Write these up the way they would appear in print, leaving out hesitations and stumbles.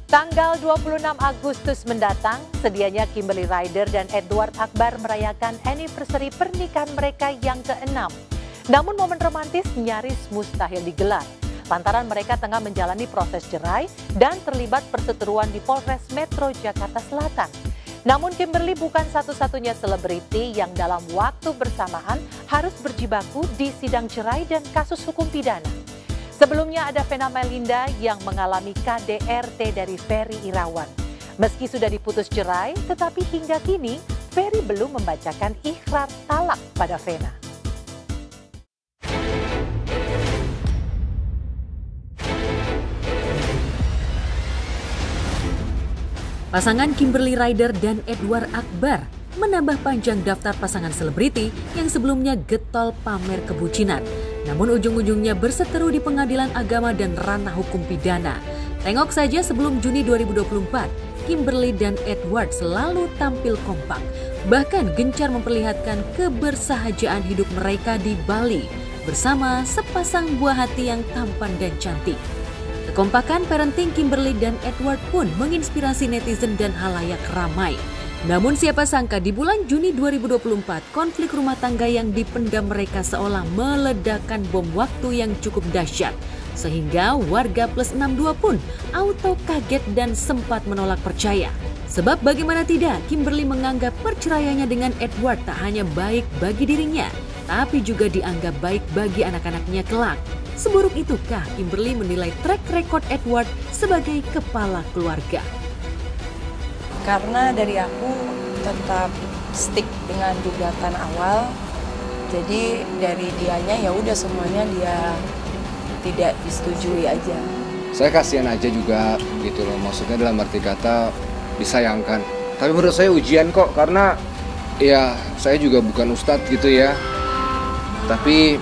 Tanggal 26 Agustus mendatang, sedianya Kimberly Ryder dan Edward Akbar merayakan anniversary pernikahan mereka yang ke-6. Namun momen romantis nyaris mustahil digelar, lantaran mereka tengah menjalani proses cerai dan terlibat perseteruan di Polres Metro Jakarta Selatan. Namun Kimberly bukan satu-satunya selebriti yang dalam waktu bersamaan harus berjibaku di sidang cerai dan kasus hukum pidana. Sebelumnya ada Vena Melinda yang mengalami KDRT dari Ferry Irawan. Meski sudah diputus cerai, tetapi hingga kini Ferry belum membacakan ikrar talak pada Vena. Pasangan Kimberly Ryder dan Edward Akbar menambah panjang daftar pasangan selebriti yang sebelumnya getol pamer kebucinan. Namun ujung-ujungnya berseteru di pengadilan agama dan ranah hukum pidana. Tengok saja sebelum Juni 2024, Kimberly dan Edward selalu tampil kompak. Bahkan gencar memperlihatkan kebersahajaan hidup mereka di Bali bersama sepasang buah hati yang tampan dan cantik. Kekompakan parenting Kimberly dan Edward pun menginspirasi netizen dan halayak ramai. Namun siapa sangka di bulan Juni 2024, konflik rumah tangga yang dipendam mereka seolah meledakkan bom waktu yang cukup dahsyat. Sehingga warga plus 62 pun auto kaget dan sempat menolak percaya. Sebab bagaimana tidak, Kimberly menganggap perceraiannya dengan Edward tak hanya baik bagi dirinya, tapi juga dianggap baik bagi anak-anaknya kelak. Seburuk itukah Kimberly menilai track record Edward sebagai kepala keluarga? Karena dari aku tetap stick dengan gugatan awal, jadi dari dianya ya udah semuanya dia tidak disetujui aja. Saya kasihan aja juga gitu loh, maksudnya dalam arti kata disayangkan. Tapi menurut saya ujian kok, karena ya saya juga bukan ustadz gitu ya. Tapi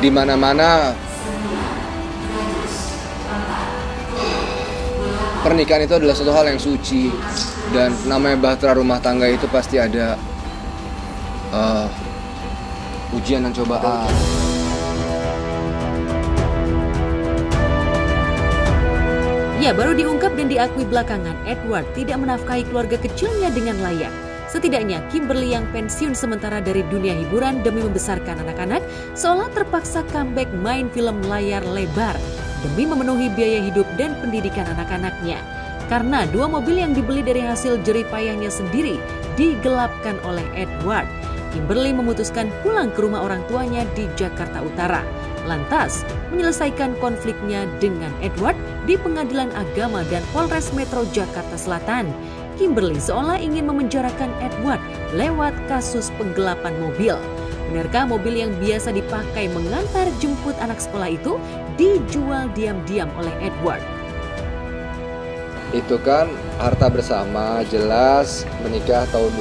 di mana-mana pernikahan itu adalah suatu hal yang suci, dan namanya bahtera rumah tangga itu pasti ada ujian dan cobaan. Ya, baru diungkap dan diakui belakangan, Edward tidak menafkahi keluarga kecilnya dengan layak. Setidaknya Kimberly yang pensiun sementara dari dunia hiburan demi membesarkan anak-anak seolah terpaksa comeback main film layar lebar demi memenuhi biaya hidup dan pendidikan anak-anaknya. Karena 2 mobil yang dibeli dari hasil jerih payahnya sendiri digelapkan oleh Edward, Kimberly memutuskan pulang ke rumah orang tuanya di Jakarta Utara. Lantas, menyelesaikan konfliknya dengan Edward di Pengadilan Agama dan Polres Metro Jakarta Selatan. Kimberly seolah ingin memenjarakan Edward lewat kasus penggelapan mobil. Benarkah mobil yang biasa dipakai mengantar jemput anak sekolah itu dijual diam-diam oleh Edward? Itu kan harta bersama, jelas menikah tahun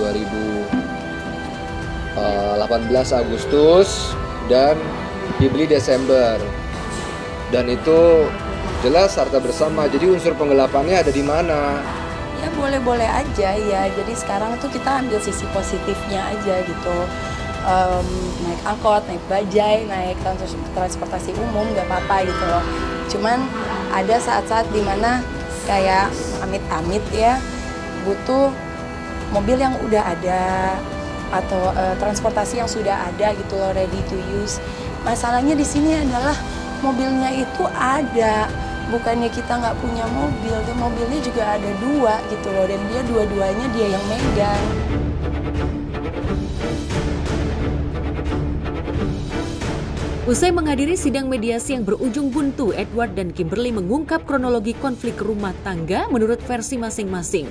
2018 Agustus dan dibeli Desember. Dan itu jelas harta bersama, jadi unsur penggelapannya ada di mana? Ya boleh-boleh aja ya, jadi sekarang tuh kita ambil sisi positifnya aja gitu. Naik angkot, naik bajai, naik transportasi umum gak apa-apa gitu loh. Cuman ada saat-saat dimana kayak amit-amit ya butuh mobil yang udah ada atau transportasi yang sudah ada gitu loh, ready to use. Masalahnya di sini adalah mobilnya itu ada, bukannya kita nggak punya mobil, dan mobilnya juga ada 2 gitu loh, dan dia dua-duanya dia yang megang. Usai menghadiri sidang mediasi yang berujung buntu, Edward dan Kimberly mengungkap kronologi konflik rumah tangga menurut versi masing-masing.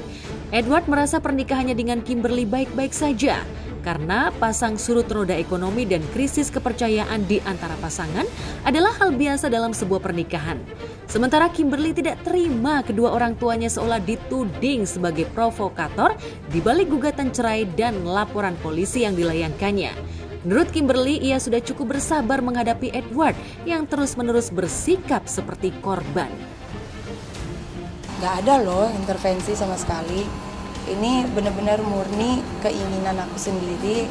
Edward merasa pernikahannya dengan Kimberly baik-baik saja karena pasang surut roda ekonomi dan krisis kepercayaan di antara pasangan adalah hal biasa dalam sebuah pernikahan. Sementara Kimberly tidak terima kedua orang tuanya seolah dituding sebagai provokator di balik gugatan cerai dan laporan polisi yang dilayangkannya. Menurut Kimberly, ia sudah cukup bersabar menghadapi Edward yang terus-menerus bersikap seperti korban. Gak ada loh intervensi sama sekali. ini benar-benar murni keinginan aku sendiri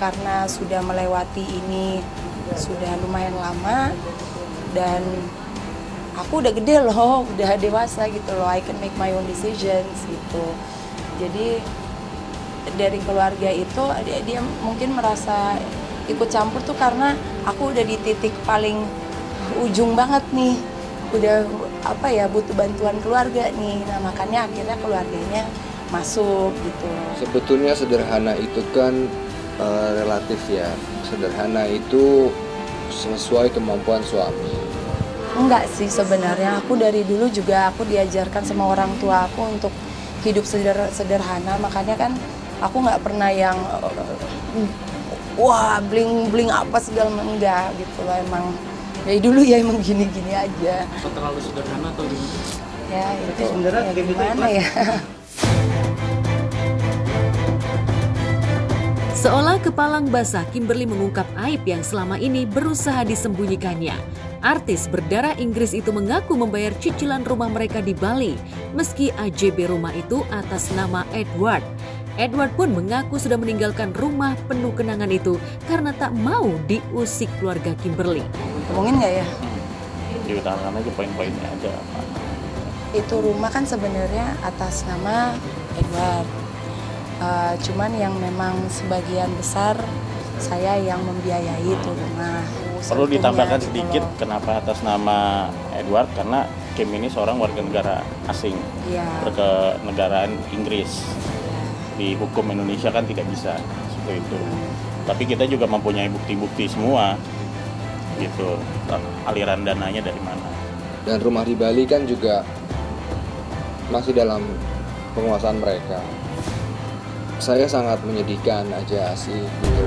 karena sudah melewati ini sudah lumayan lama dan aku udah gede loh, udah dewasa gitu loh, I can make my own decisions gitu. Jadi dari keluarga itu dia mungkin merasa ikut campur tuh karena aku udah di titik paling ujung banget nih, udah butuh bantuan keluarga nih. Nah makanya akhirnya keluarganya masuk gitu. Sebetulnya sederhana itu kan relatif ya. Sederhana itu sesuai kemampuan suami. Enggak sih sebenarnya, aku dari dulu juga aku diajarkan sama orang tua aku untuk hidup sederhana, makanya kan aku nggak pernah yang wah bling apa segala enggak gitu loh. Emang dari dulu ya emang gini-gini aja. Terlalu sederhana atau gimana? Ya itu sebenarnya gimana ya. Seolah kepalang basah, Kimberly mengungkap aib yang selama ini berusaha disembunyikannya. Artis berdarah Inggris itu mengaku membayar cicilan rumah mereka di Bali, meski AJB rumah itu atas nama Edward. Edward pun mengaku sudah meninggalkan rumah penuh kenangan itu karena tak mau diusik keluarga Kimberly. Ngomongin nggak ya? Diutarakan aja poin-poinnya aja. Itu rumah kan sebenarnya atas nama Edward. Cuman yang memang sebagian besar saya yang membiayai itu rumah. Perlu ditambahkan gitu sedikit loh. kenapa atas nama Edward, karena Kim ini seorang warga negara asing, Iya. berkenegaraan Inggris. Di hukum Indonesia kan tidak bisa seperti itu. Tapi kita juga mempunyai bukti-bukti semua, gitu. Aliran dananya dari mana? Dan rumah di Bali kan juga masih dalam penguasaan mereka. Saya sangat menyedihkan aja sih gitu.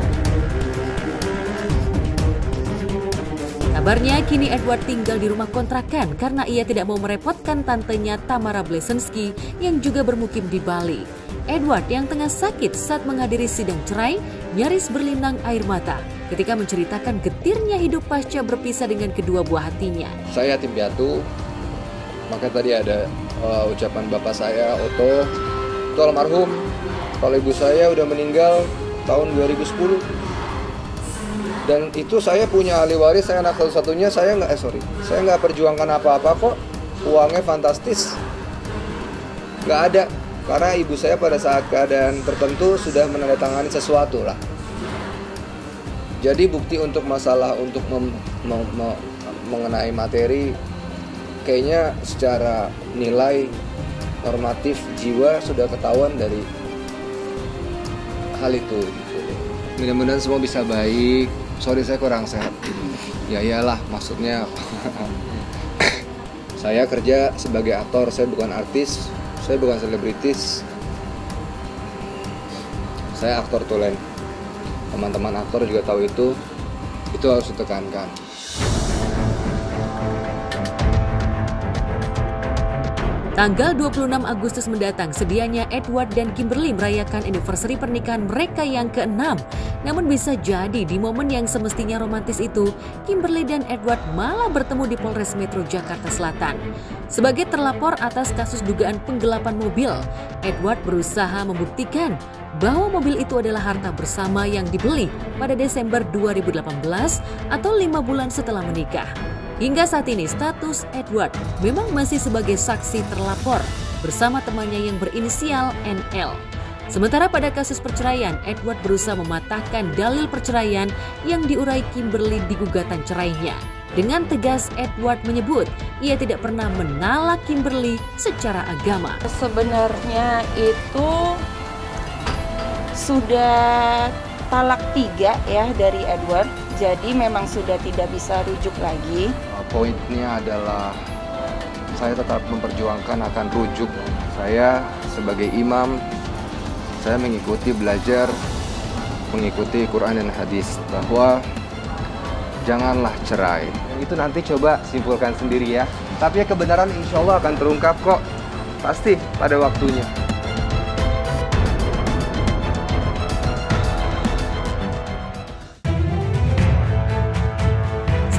Kabarnya kini Edward tinggal di rumah kontrakan karena ia tidak mau merepotkan tantenya Tamara Blesensky yang juga bermukim di Bali. Edward yang tengah sakit saat menghadiri sidang cerai nyaris berlinang air mata ketika menceritakan getirnya hidup pasca berpisah dengan kedua buah hatinya. Saya yatim piatu, maka tadi ada ucapan bapak saya, Otto, itu almarhum. Kalau ibu saya udah meninggal tahun 2010. Dan itu saya punya ahli waris, saya anak satu-satunya, saya nggak perjuangkan apa-apa kok, uangnya fantastis, nggak ada, karena ibu saya pada saat keadaan tertentu sudah menandatangani sesuatu lah. Jadi bukti untuk masalah untuk mengenai materi, kayaknya secara nilai normatif jiwa sudah ketahuan dari hal itu. Mudah-mudahan semua bisa baik. Sorry saya kurang sehat. Ya iyalah, maksudnya saya kerja sebagai aktor, saya bukan artis, saya bukan selebritis. Saya aktor tulen. Teman-teman aktor juga tahu itu harus ditekankan. Tanggal 26 Agustus mendatang, sedianya Edward dan Kimberly merayakan anniversary pernikahan mereka yang ke-6. Namun bisa jadi di momen yang semestinya romantis itu, Kimberly dan Edward malah bertemu di Polres Metro Jakarta Selatan. Sebagai terlapor atas kasus dugaan penggelapan mobil, Edward berusaha membuktikan bahwa mobil itu adalah harta bersama yang dibeli pada Desember 2018 atau 5 bulan setelah menikah. Hingga saat ini status Edward memang masih sebagai saksi terlapor bersama temannya yang berinisial NL. Sementara pada kasus perceraian, Edward berusaha mematahkan dalil perceraian yang diurai Kimberly di gugatan cerainya. Dengan tegas, Edward menyebut ia tidak pernah menalak Kimberly secara agama. Sebenarnya itu sudah talak 3 ya dari Edward. Jadi memang sudah tidak bisa rujuk lagi. Poinnya adalah saya tetap memperjuangkan akan rujuk. Saya sebagai imam, saya mengikuti Quran dan hadis bahwa janganlah cerai. Itu nanti coba simpulkan sendiri ya. Tapi ya kebenaran insya Allah akan terungkap kok. Pasti pada waktunya.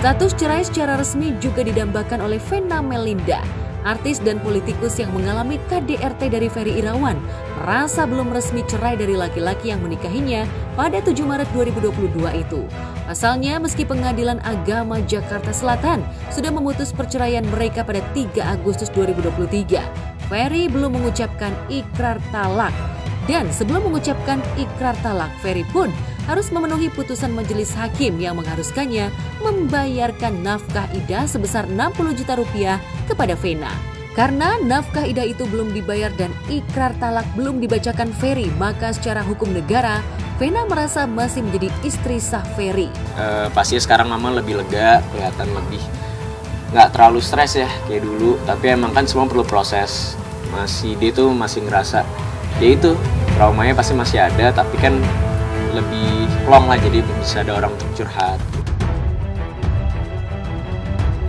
Status cerai secara resmi juga didambakan oleh Vena Melinda. artis dan politikus yang mengalami KDRT dari Ferry Irawan merasa belum resmi cerai dari laki-laki yang menikahinya pada 7 Maret 2022 itu. Pasalnya, meski Pengadilan Agama Jakarta Selatan sudah memutus perceraian mereka pada 3 Agustus 2023, Ferry belum mengucapkan ikrar talak. Dan sebelum mengucapkan ikrar talak, Ferry pun harus memenuhi putusan majelis hakim yang mengharuskannya membayarkan nafkah ida sebesar 60 juta rupiah kepada Vena. Karena nafkah ida itu belum dibayar dan ikrar talak belum dibacakan Ferry, maka secara hukum negara, Vena merasa masih menjadi istri sah Ferry. Pasti sekarang Mama lebih lega, kelihatan lebih nggak terlalu stres ya kayak dulu. Tapi emang kan semua perlu proses. Dia tuh masih ngerasa, ya itu traumanya pasti masih ada, tapi kan lebih plong lah, jadi bisa ada orang untuk curhat.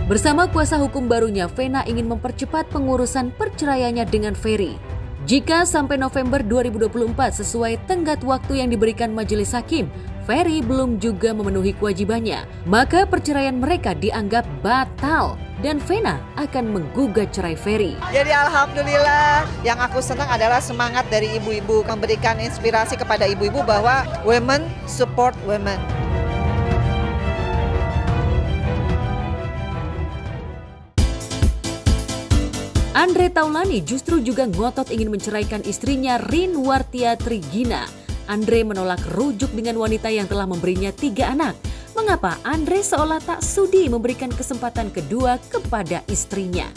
Bersama kuasa hukum barunya, Vena ingin mempercepat pengurusan perceraiannya dengan Ferry. Jika sampai November 2024 sesuai tenggat waktu yang diberikan majelis hakim, Ferry belum juga memenuhi kewajibannya, maka perceraian mereka dianggap batal dan Vena akan menggugat cerai Ferry. Jadi alhamdulillah, yang aku senang adalah semangat dari ibu-ibu, memberikan inspirasi kepada ibu-ibu bahwa women support women. Andre Taulani justru juga ngotot ingin menceraikan istrinya Rinwartia Trigina. Andre menolak rujuk dengan wanita yang telah memberinya 3 anak. Mengapa Andre seolah tak sudi memberikan kesempatan kedua kepada istrinya?